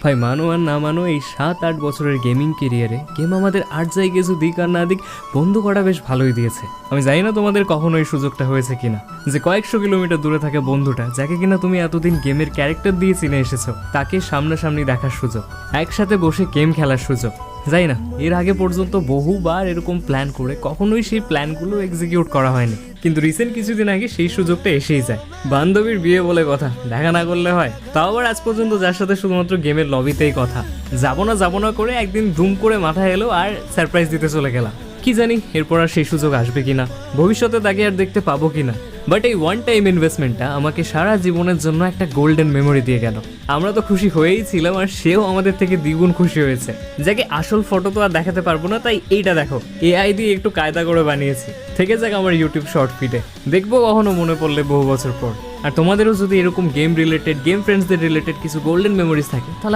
ভাই মানো আর না মানো, এই 7-8 বছরের গেমিং কেরিয়ারে গেম আমাদের আর যাই কিছু দিক আর না দিক বন্ধ করা বেশ ভালোই দিয়েছে। আমি জানি না তোমাদের কখনো এই সুযোগটা হয়েছে কিনা, যে কয়েকশো কিলোমিটার দূরে থাকে বন্ধুটা যাকে কিনা তুমি এতদিন গেমের ক্যারেক্টার দিয়ে চিনে এসেছো, তাকে সামনাসামনি দেখার সুযোগ, একসাথে বসে গেম খেলার সুযোগ। যাই না, এর আগে পর্যন্ত বহুবার এরকম প্ল্যান করে কখনোই সেই প্ল্যানগুলো এক্সিকিউট করা হয়নি, কিন্তু রিসেন্ট কিছুদিন আগে সেই সুযোগটা এসেই যায়। বান্ধবীর বিয়ে বলে কথা, দেখা না করলে হয়? তাও আবার আজ পর্যন্ত যার সাথে শুধুমাত্র গেমের লবিতেই কথা, যাবো না করে একদিন ধুম করে মাথায় এলো আর সারপ্রাইজ দিতে চলে গেলাম। কি জানি এরপর আর সেই সুযোগ আসবে কিনা, ভবিষ্যতে তাকে আর দেখতে পাবো কিনা। বাট এই ওয়ান টাইম ইনভেস্টমেন্টটা আমাকে সারা জীবনের জন্য একটা গোল্ডেন মেমোরি দিয়ে গেল। আমরা তো খুশি হয়েই ছিলাম, আর সেও আমাদের থেকে দ্বিগুণ খুশি হয়েছে। যাকে আসল ফটো তো আর দেখাতে পারবো না, তাই এইটা দেখো, এআই দিয়ে একটু কায়দা করে বানিয়েছি, থেকে যাক আমার ইউটিউব শর্ট ফিডে, দেখবো কখনো মনে পড়লে বহু বছর পর। আর তোমাদেরও যদি এরকম গেম রিলেটেড, গেম ফ্রেন্ডসদের রিলেটেড কিছু গোল্ডেন মেমোরিজ থাকে, তাহলে